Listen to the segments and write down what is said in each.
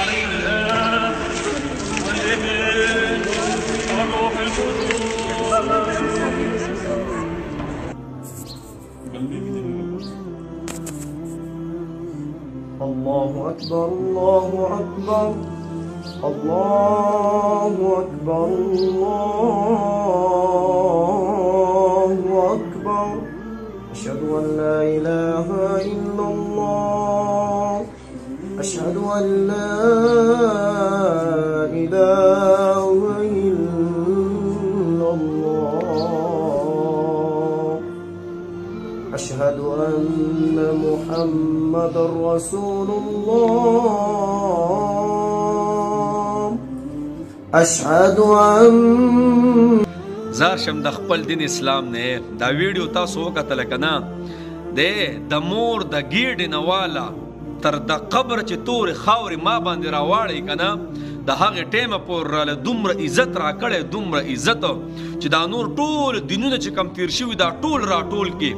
الله والابن والروح القدس. الله أكبر الله أكبر الله أكبر الله أكبر. أشهد أن لا إله إلا الله أشهد أن لا إله إلا الله أشهد أن محمد رسول الله أشهد أن زار شم د خپل دین اسلام نه دا ویډیو تاسو وکتل کنه د مور د ګیډ نه والا تر د قبر چې تور خاوري ما باندې راواړی کنه د هغه ټیمه پورې دومره عزت را کړې دومره عزت چې دا نور ټول دینونه چې کم تیر شوي دا ټول را ټول کې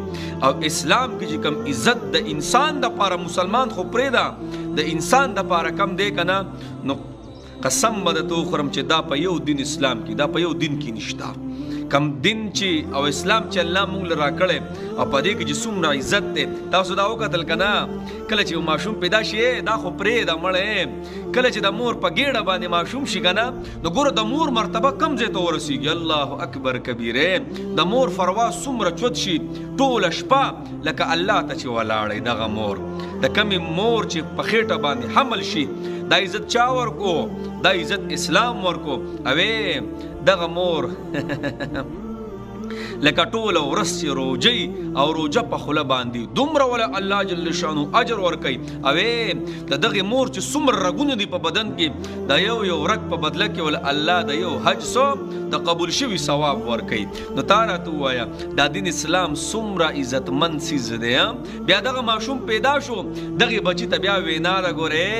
او اسلام کې چې کم عزت د انسان د پاره مسلمان خو پرې ده د انسان د پاره کم دی کنه نو قسم به درته وخورم چې دا په یو دین اسلام کې دا په یو دین کې نشته کم دین چې او اسلام چې الله موږ له راکړی او په دې کې چې څومره عزت دی تاسو دا وکتل که نه کله چې یو ماشوم پیدا شي دا خو پرېږده مړی کله چې د مور په ګېډه باندې ماشوم شي که نه نو ګوره د مور مرتبه کم ځای ته ورسېږي الله اکبر کبیره د مور فروا څومره چوت شي ټوله شپه لکه الله ته چې ولاړی دغه مور د کمې مور چې په خېټه باندې حمل شي دا عزت چا ورکو دا عزت اسلام ورکو اوې دغه مور لکه ټوله ورځ چې روجی او روجه په خوله باندې دومره وله الله جل شانو اجر ورکوي اوې د دغې مور چې څومره رګونه دي په بدن کې د یو یو رګ په بدله کې وله الله د یو حج د قبول شوي ثواب ورکوي نو تا راته ووایه دا دین اسلام څومره عزتمند څیز دی بیا دغه ماشوم پیدا شو دغې بچي ته بیا وینا ده ګورې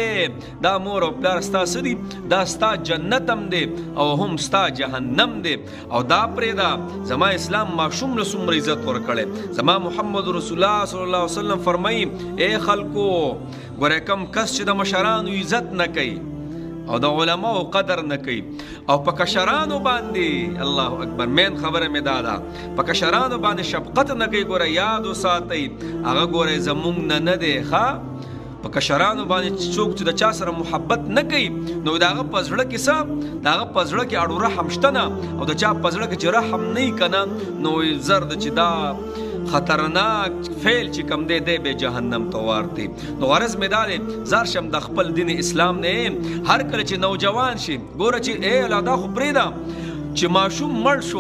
دا مور او پلار ستا څه دي دا ستا جنت هم دی او هم ستا جهنم دی او دا پرېږده زما اسلام ماشوم له څومره عزت ورکړی زما محمد رسول الله صلی الله علیه وسلم فرمایي ای خلکو ګوره کم کس چې د مشرانو عزت نه کوي او د علماو قدر نه کوي او په کشرانو باندې الله اکبر مین خبره مې دا ده په کشرانو باندې شفقت نه کوي ګوره یاد وساتئ هغه ګوره زمونږ نه دی ښه په کشرانو باندې څوک چې د چا سره محبت نه کوي نو د هغه په زړه کې څه د هغه په زړه کې اړو رحم شته نه او د چا په زړه کې چې رحم نه وي که نه نو زر ده چې دا خطرناک فعل چې کم دی دی به جهنم ته وارد دی نو غرض مې دا دی زار شم د خپل دین اسلام نه هر کله چې نوجوان شي ګوره چې ای اولادا خو پرېږده چې ماشوم مړ شو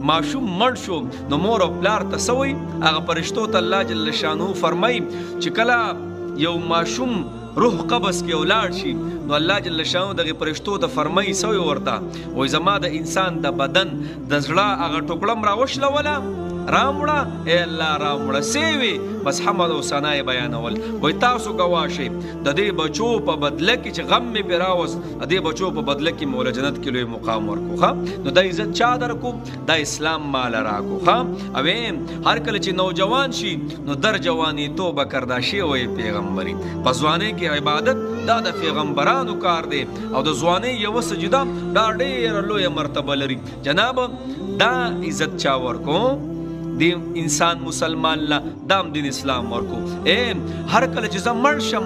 ماشوم مړ شو نو مور او پلار ته څه وایي هغه فرشتو ته الله جل شانو فرمایي چې کله یو ماشوم روح قبض کې ولاړ شي نو الله جل شانو دغه فرشتو ته فرمایي څه ورته وایي زما د انسان د بدن د زړه هغه ټوکړه م راوشلوله رامړه ای الله رامړه سیوي بس حمد او ثنا یې بیانول وایي تاسو ګواه شئ د دې بچو په بدله کې چې غم مې پرې راوست د دې بچو په بدله کې مولا جنت کې لوی مقام ورکو ښه نو دا عزت چا درکو دا اسلام ماله راکو ښه اوې هر کله چې نوجوان شي نو در جوانی توبه کرداشي وایي پیغمبري په ځوانۍ کې عبادت دا د پیغمبرانو کار دی او د ځوانۍ یوه سجده دا ډېره لویه مرتبه لري جناب دا عزت چا ورکو دی انسان مسلمان لا دام دین اسلام ورکو هر کله چې زه مړ شم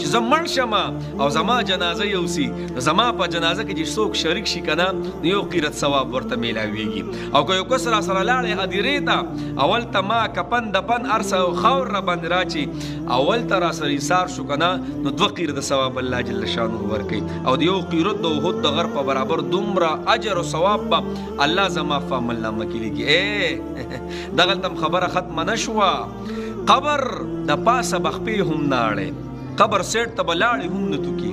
چې زه مړ شم او زما جنازه یوسي نو زما په جنازه کې چې څوک شریک شي که نه نو یو قیرت ثواب ورته میلاویږي او که یو کس راسره لاړی هدیرې ته اول ته ما کپن دپن هر څه خاور را باندې راچي اول ته راسره ایثار شو که نه نو 2 قیرته ثواب الله جل شانه ورکوي او د یو قیرت د احد د غر په برابر دومره اجر او ثواب به الله زما په عملنامه کې لیکي دغلته هم خبره ختمه نه شوه قبر د پاسه به خپې هم ناړې قبر سیټ ته به لاړې هم نه توکي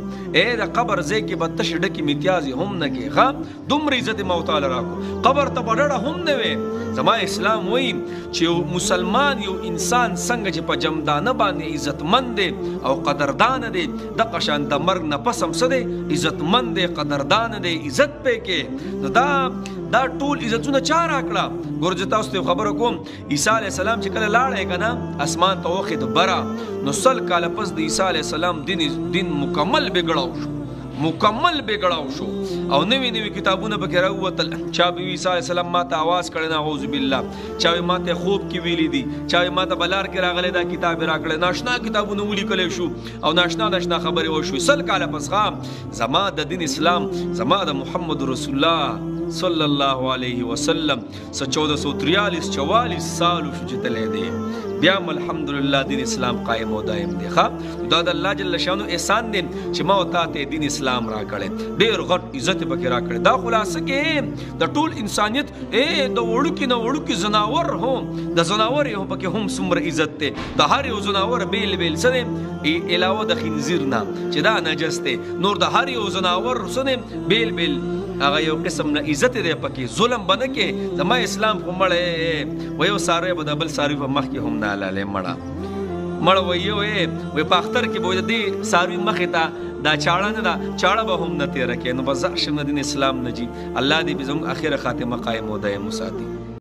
د قبر ځای کې به تشې ډکې متیازې هم نه کې ښه دومره عزت یې موتعالی راکړو قبر ته به ډډه هم نه وې زما اسلام وایي چې یو مسلمان یو انسان څنګه چې په جمدانه باندې عزتمند دی او قدردانه دی دغه شان د مرګ نه پس هم څه دی عزتمند دی قدردانه دی عزت پې کې نو دا دا ټول عزتونه چا راکړه ګور زه تاسو ته خبره کوم عیسی علیه السلام چې کله لاړی که نه اسمان ته وخېد بره نو 100 کاله پس د عیسی علیه السلام دین مکمل بګړاو شو مکمل بګړاو شو او نوی نوی کتابونه پکې راووتل چا به عیسی علیه السلام ما ته آواز کړی نه اعوذ بالله چا ما ته خوب کې ویلی دي چا ما ته بلار کې راغلی دا کتاب راکړی ناشنا کتابونه ولیکلی شو او ناشنا خبرې وشوې 100 کاله پس زما د دین اسلام زما د محمد رسول الله صلی الله علیه وسلم 1443 سال شو چې تللی دی بیا الحمدلله دین اسلام قائم او دائم دی ښه دا د الله جل شانو احسان دی چې ما او تا ته دین اسلام راکړی ډېر غټ عزت پکې راکړی دا خلاصه کې د ټول انسانیت د وړوکي نه وړوکي ځناور هم د ځناور یو پکې هم څومره عزت دی د هر یو ځناور بیل څه دی علاوه د خنزیر نه چې دا نجس دی نور د هر یو ځناور څه دی بیل هغه یو قسم نه عزت دی پکې ظلم به نه کې زما اسلام خو مړی و یو څاروی به د بل څاروي په مخ کې هم نه حلالې مړه ویو وی په اختر کې به د دې څاروي مخې ته دا چاړه نه ده چاړه به هم نه تېره کې نو به زه شم د دین اسلام نه جي الله دې به زموږ اخره خاتمه قایم او دایم وساتي